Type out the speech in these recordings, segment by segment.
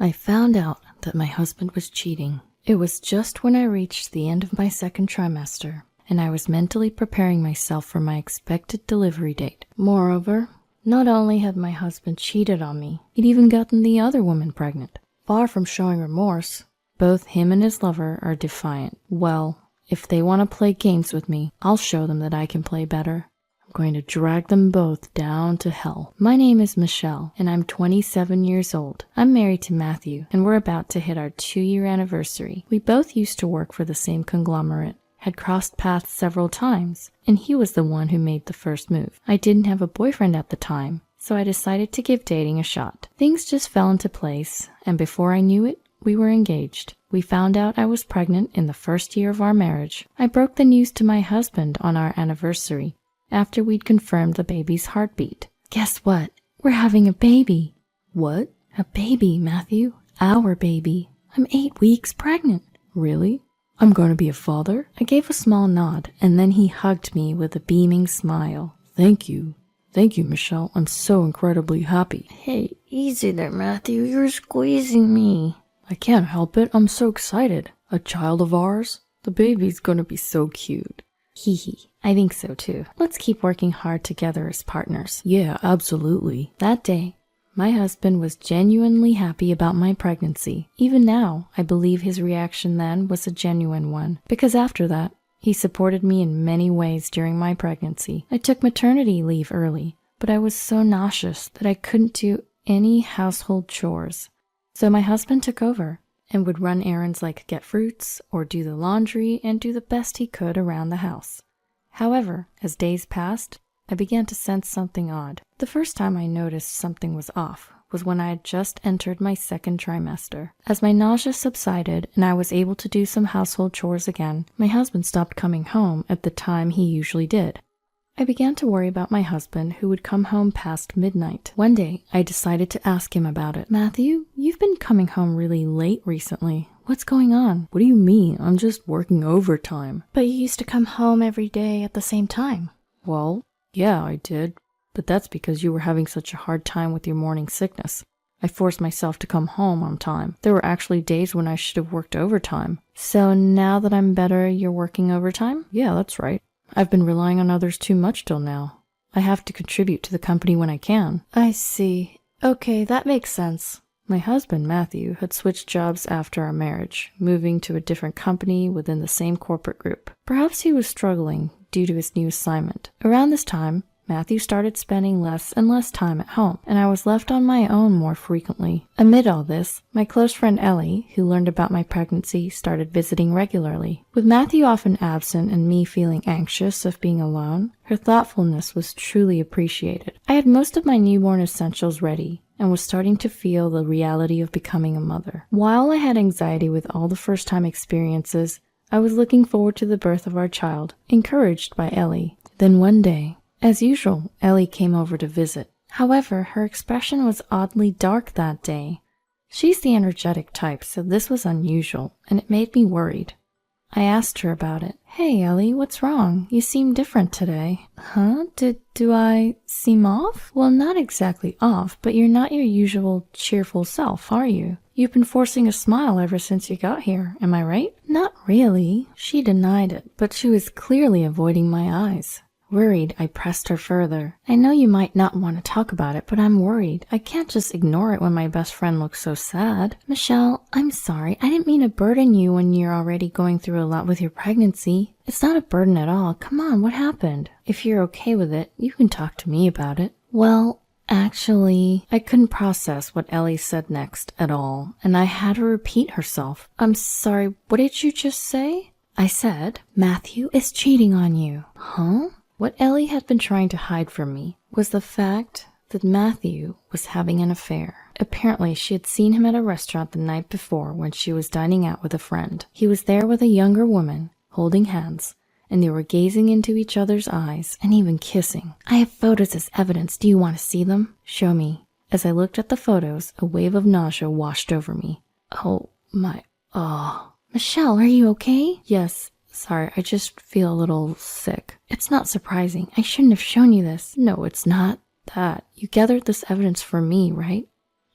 I found out that my husband was cheating. It was just when I reached the end of my second trimester, and I was mentally preparing myself for my expected delivery date. Moreover, not only had my husband cheated on me, he'd even gotten the other woman pregnant. Far from showing remorse, both him and his lover are defiant. Well, if they want to play games with me, I'll show them that I can play better. I'm going to drag them both down to hell. My name is Michelle, and I'm 27 years old. I'm married to Matthew, and we're about to hit our 2-year anniversary. We both used to work for the same conglomerate, had crossed paths several times, and he was the one who made the first move. I didn't have a boyfriend at the time, so I decided to give dating a shot. Things just fell into place, and before I knew it, we were engaged. We found out I was pregnant in the first year of our marriage. I broke the news to my husband on our anniversary, after we'd confirmed the baby's heartbeat. Guess what? We're having a baby. What? A baby, Matthew. Our baby. I'm 8 weeks pregnant. Really? I'm going to be a father? I gave a small nod, and then he hugged me with a beaming smile. Thank you. Thank you, Michelle. I'm so incredibly happy. Hey, easy there, Matthew. You're squeezing me. I can't help it. I'm so excited. A child of ours? The baby's going to be so cute. Hee hee. I think so too. Let's keep working hard together as partners. Yeah, absolutely. That day, my husband was genuinely happy about my pregnancy. Even now, I believe his reaction then was a genuine one, because after that, he supported me in many ways during my pregnancy. I took maternity leave early, but I was so nauseous that I couldn't do any household chores. So my husband took over and would run errands like get fruits or do the laundry and do the best he could around the house. However, as days passed, I began to sense something odd. The first time I noticed something was off was when I had just entered my second trimester. As my nausea subsided and I was able to do some household chores again, my husband stopped coming home at the time he usually did. I began to worry about my husband, who would come home past midnight. One day, I decided to ask him about it. Matthew, you've been coming home really late recently. What's going on? What do you mean? I'm just working overtime. But you used to come home every day at the same time. Well, yeah, I did. But that's because you were having such a hard time with your morning sickness. I forced myself to come home on time. There were actually days when I should have worked overtime. So now that I'm better, you're working overtime? Yeah, that's right. I've been relying on others too much till now. I have to contribute to the company when I can. I see. Okay, that makes sense. My husband, Matthew, had switched jobs after our marriage, moving to a different company within the same corporate group. Perhaps he was struggling due to his new assignment. Around this time, Matthew started spending less and less time at home, and I was left on my own more frequently. Amid all this, my close friend Ellie, who learned about my pregnancy, started visiting regularly. With Matthew often absent and me feeling anxious of being alone, her thoughtfulness was truly appreciated. I had most of my newborn essentials ready, and was starting to feel the reality of becoming a mother. While I had anxiety with all the first-time experiences, I was looking forward to the birth of our child, encouraged by Ellie. Then one day, as usual, Ellie came over to visit. However, her expression was oddly dark that day. She's the energetic type, so this was unusual, and it made me worried. I asked her about it. Hey, Ellie, what's wrong? You seem different today. Huh? Do I seem off? Well, not exactly off, but you're not your usual cheerful self, are you? You've been forcing a smile ever since you got here, am I right? Not really. She denied it, but she was clearly avoiding my eyes. Worried, I pressed her further. I know you might not want to talk about it, but I'm worried. I can't just ignore it when my best friend looks so sad. Michelle, I'm sorry. I didn't mean to burden you when you're already going through a lot with your pregnancy. It's not a burden at all. Come on, what happened? If you're okay with it, you can talk to me about it. Well, actually, I couldn't process what Ellie said next at all, and I had her repeat herself. I'm sorry, what did you just say? I said, Matthew is cheating on you. Huh? What Ellie had been trying to hide from me was the fact that Matthew was having an affair. Apparently, she had seen him at a restaurant the night before when she was dining out with a friend. He was there with a younger woman, holding hands, and they were gazing into each other's eyes and even kissing. I have photos as evidence. Do you want to see them? Show me. As I looked at the photos, a wave of nausea washed over me. Oh, my... Michelle, are you okay? Yes. Sorry, I just feel a little sick. It's not surprising. I shouldn't have shown you this. No, it's not that. You gathered this evidence for me, right?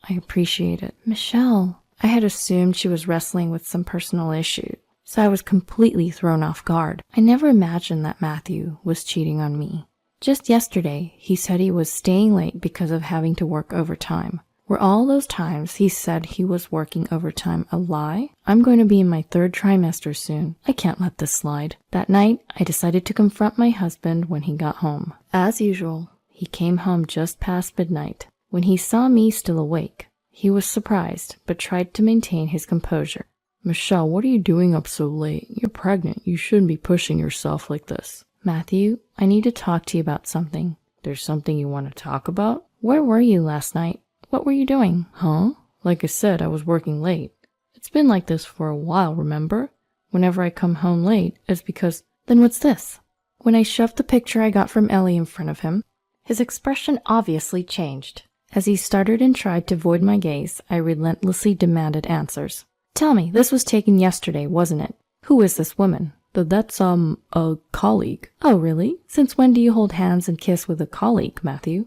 I appreciate it. Michelle, I had assumed she was wrestling with some personal issue, so I was completely thrown off guard. I never imagined that Matthew was cheating on me. Just yesterday, he said he was staying late because of having to work overtime. Were all those times he said he was working overtime a lie? I'm going to be in my 3rd trimester soon. I can't let this slide. That night, I decided to confront my husband when he got home. As usual, he came home just past midnight. When he saw me still awake, he was surprised, but tried to maintain his composure. Michelle, what are you doing up so late? You're pregnant. You shouldn't be pushing yourself like this. Matthew, I need to talk to you about something. There's something you want to talk about? Where were you last night? What were you doing? Huh? Like I said, I was working late. It's been like this for a while, remember? Whenever I come home late, it's because... Then what's this? When I shoved the picture I got from Ellie in front of him, his expression obviously changed. As he started and tried to avoid my gaze, I relentlessly demanded answers. Tell me, this was taken yesterday, wasn't it? Who is this woman? That's, a colleague. Oh, really? Since when do you hold hands and kiss with a colleague, Matthew?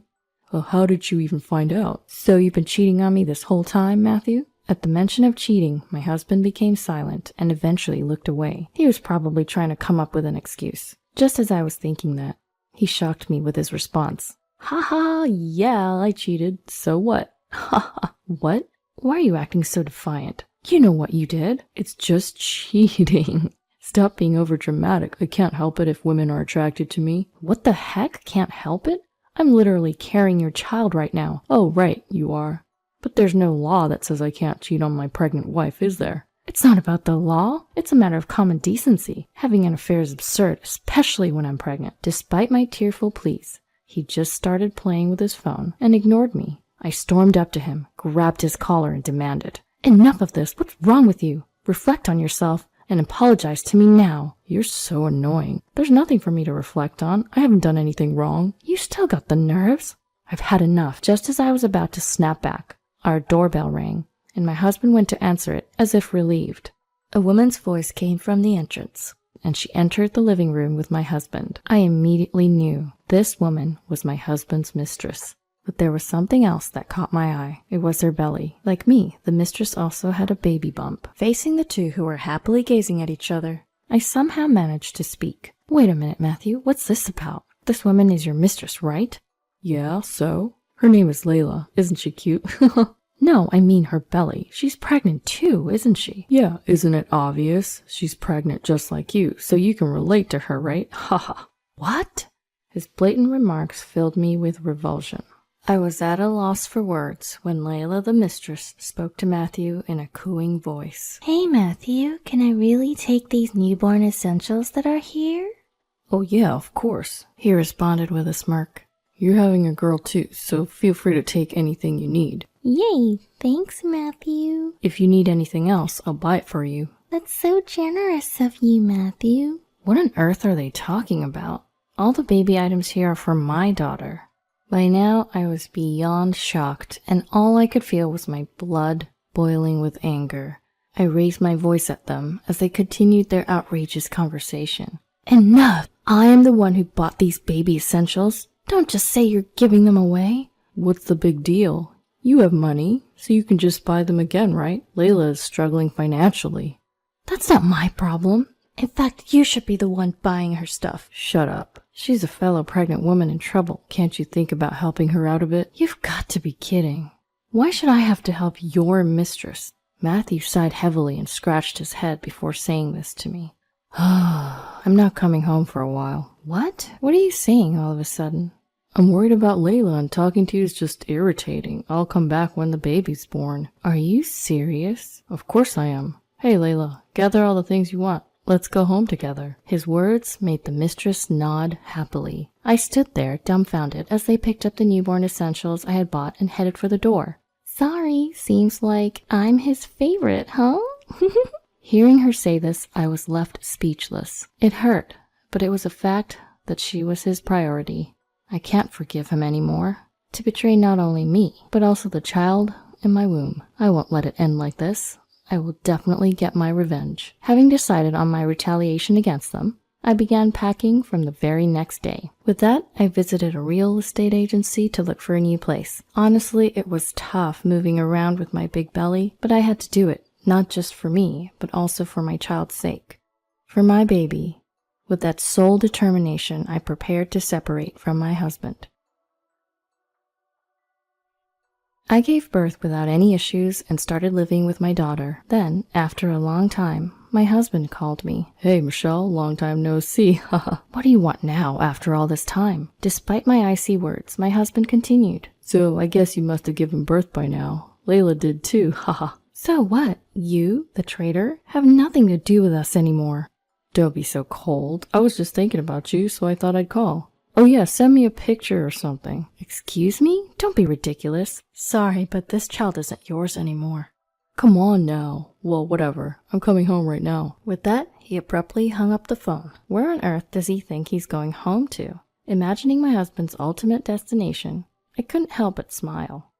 Well, how did you even find out? So you've been cheating on me this whole time, Matthew? At the mention of cheating, my husband became silent and eventually looked away. He was probably trying to come up with an excuse. Just as I was thinking that, he shocked me with his response. Ha ha, yeah, I cheated. So what? Ha ha. What? Why are you acting so defiant? You know what you did. It's just cheating. Stop being overdramatic. I can't help it if women are attracted to me. What the heck? Can't help it? I'm literally carrying your child right now. Oh, right, you are. But there's no law that says I can't cheat on my pregnant wife, is there? It's not about the law. It's a matter of common decency. Having an affair is absurd, especially when I'm pregnant. Despite my tearful pleas, he just started playing with his phone and ignored me. I stormed up to him, grabbed his collar, and demanded, Enough of this. What's wrong with you? Reflect on yourself and apologize to me now. You're so annoying. There's nothing for me to reflect on. I haven't done anything wrong. You still got the nerves. I've had enough. Just as I was about to snap back, our doorbell rang, and my husband went to answer it as if relieved. A woman's voice came from the entrance, and she entered the living room with my husband. I immediately knew this woman was my husband's mistress. But there was something else that caught my eye. It was her belly. Like me, the mistress also had a baby bump. Facing the two who were happily gazing at each other, I somehow managed to speak. Wait a minute, Matthew. What's this about? This woman is your mistress, right? Yeah, so? Her name is Layla. Isn't she cute? No, I mean her belly. She's pregnant too, isn't she? Yeah, isn't it obvious? She's pregnant just like you, so you can relate to her, right? Haha. What? His blatant remarks filled me with revulsion. I was at a loss for words when Layla the mistress spoke to Matthew in a cooing voice. Hey Matthew, can I really take these newborn essentials that are here? Oh yeah, of course, he responded with a smirk. You're having a girl too, so feel free to take anything you need. Yay, thanks Matthew. If you need anything else, I'll buy it for you. That's so generous of you, Matthew. What on earth are they talking about? All the baby items here are for my daughter. By now, I was beyond shocked, and all I could feel was my blood boiling with anger. I raised my voice at them as they continued their outrageous conversation. Enough! I am the one who bought these baby essentials. Don't just say you're giving them away. What's the big deal? You have money, so you can just buy them again, right? Layla is struggling financially. That's not my problem. In fact, you should be the one buying her stuff. Shut up. She's a fellow pregnant woman in trouble. Can't you think about helping her out a bit? You've got to be kidding. Why should I have to help your mistress? Matthew sighed heavily and scratched his head before saying this to me. I'm not coming home for a while. What? What are you saying all of a sudden? I'm worried about Layla, and talking to you is just irritating. I'll come back when the baby's born. Are you serious? Of course I am. Hey Layla, gather all the things you want. Let's go home together. His words made the mistress nod happily. I stood there, dumbfounded, as they picked up the newborn essentials I had bought and headed for the door. Sorry, seems like I'm his favorite, huh? Hearing her say this, I was left speechless. It hurt, but it was a fact that she was his priority. I can't forgive him anymore. To betray not only me, but also the child in my womb. I won't let it end like this. I will definitely get my revenge. Having decided on my retaliation against them, I began packing from the very next day. With that, I visited a real estate agency to look for a new place. Honestly, it was tough moving around with my big belly, but I had to do it, not just for me, but also for my child's sake. For my baby. With that sole determination, I prepared to separate from my husband. I gave birth without any issues and started living with my daughter. Then, after a long time, my husband called me. "Hey, Michelle, long time no see, haha. What do you want now after all this time?" Despite my icy words, my husband continued. "So, I guess you must have given birth by now. Layla did too, haha." "So what? You, the traitor, have nothing to do with us anymore." "Don't be so cold. I was just thinking about you, so I thought I'd call. Oh yeah, send me a picture or something." "Excuse me? Don't be ridiculous." "Sorry, but this child isn't yours anymore." "Come on now." "Well, whatever. I'm coming home right now." With that, he abruptly hung up the phone. Where on earth does he think he's going home to? Imagining my husband's ultimate destination, I couldn't help but smile.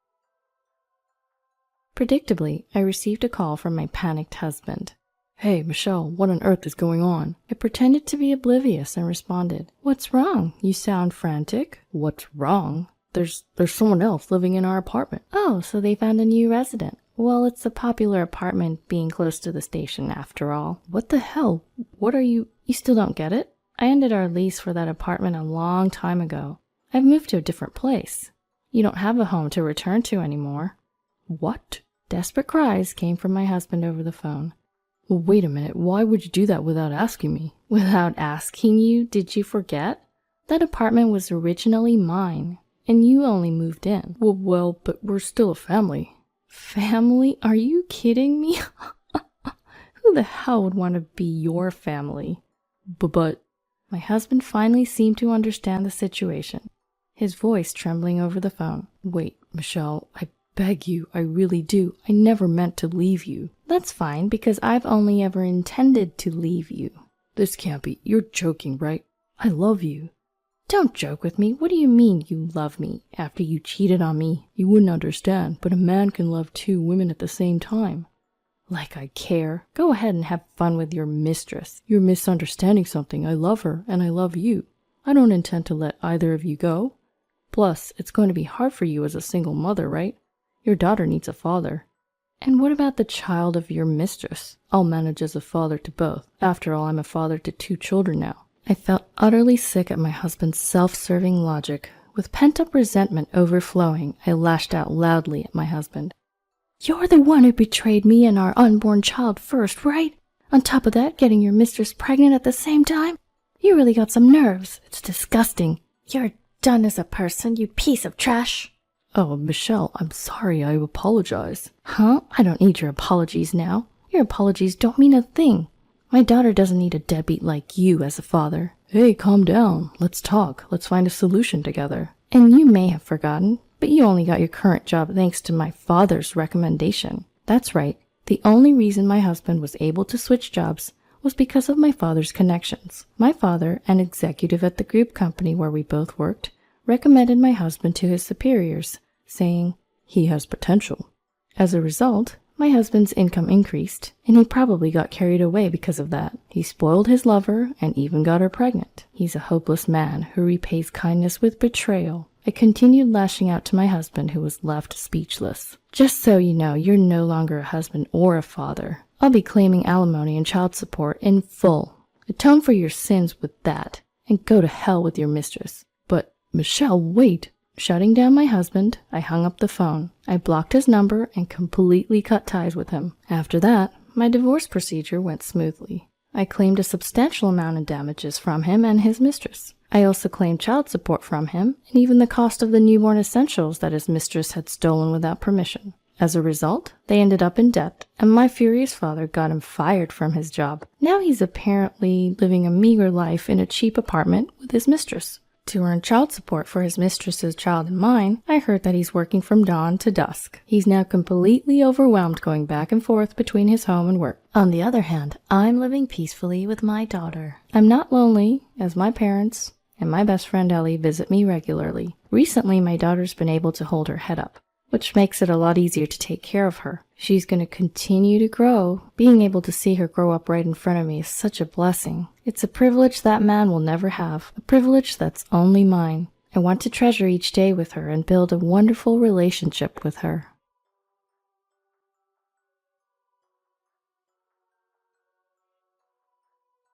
Predictably, I received a call from my panicked husband. "Hey, Michelle, what on earth is going on?" I pretended to be oblivious and responded, "What's wrong? You sound frantic." "What's wrong? There's someone else living in our apartment." "Oh, so they found a new resident. Well, it's a popular apartment being close to the station after all." "What the hell? What are you still don't get it? I ended our lease for that apartment a long time ago. I've moved to a different place. You don't have a home to return to anymore." "What?" Desperate cries came from my husband over the phone. "Well, wait a minute, why would you do that without asking me?" "Without asking you? Did you forget? That apartment was originally mine, and you only moved in." Well, but we're still a family." "Family? Are you kidding me?" Who the hell would want to be your family? But my husband finally seemed to understand the situation, his voice trembling over the phone. "Wait, Michelle, I beg you, I really do. I never meant to leave you." "That's fine, because I've only ever intended to leave you." "This can't be. You're joking, right? I love you." "Don't joke with me. What do you mean, you love me, after you cheated on me?" "You wouldn't understand, but a man can love two women at the same time." "Like I care. Go ahead and have fun with your mistress." "You're misunderstanding something. I love her, and I love you. I don't intend to let either of you go. Plus, it's going to be hard for you as a single mother, right? Your daughter needs a father." "And what about the child of your mistress?" "I'll manage as a father to both. After all, I'm a father to 2 children now." I felt utterly sick at my husband's self-serving logic. With pent-up resentment overflowing, I lashed out loudly at my husband. "You're the one who betrayed me and our unborn child first, right? On top of that, getting your mistress pregnant at the same time? You really got some nerves. It's disgusting. You're done as a person, you piece of trash." "Oh, Michelle, I'm sorry. I apologize." "Huh? I don't need your apologies now. Your apologies don't mean a thing. My daughter doesn't need a deadbeat like you as a father." "Hey, calm down. Let's talk. Let's find a solution together." "And you may have forgotten, but you only got your current job thanks to my father's recommendation." "That's right. The only reason my husband was able to switch jobs was because of my father's connections. My father, an executive at the group company where we both worked, recommended my husband to his superiors, saying, 'He has potential.' As a result, my husband's income increased, and he probably got carried away because of that. He spoiled his lover and even got her pregnant. He's a hopeless man who repays kindness with betrayal." I continued lashing out to my husband, who was left speechless. "Just so you know, you're no longer a husband or a father. I'll be claiming alimony and child support in full. Atone for your sins with that, and go to hell with your mistress." "But, Michelle, wait." Shutting down my husband, I hung up the phone. I blocked his number and completely cut ties with him. After that, my divorce procedure went smoothly. I claimed a substantial amount of damages from him and his mistress. I also claimed child support from him, and even the cost of the newborn essentials that his mistress had stolen without permission. As a result, they ended up in debt, and my furious father got him fired from his job. Now he's apparently living a meager life in a cheap apartment with his mistress. To earn child support for his mistress's child and mine, I heard that he's working from dawn to dusk. He's now completely overwhelmed going back and forth between his home and work. On the other hand, I'm living peacefully with my daughter. I'm not lonely, as my parents and my best friend Ellie visit me regularly. Recently, my daughter's been able to hold her head up, which makes it a lot easier to take care of her. She's going to continue to grow. Being able to see her grow up right in front of me is such a blessing. It's a privilege that man will never have, a privilege that's only mine. I want to treasure each day with her and build a wonderful relationship with her.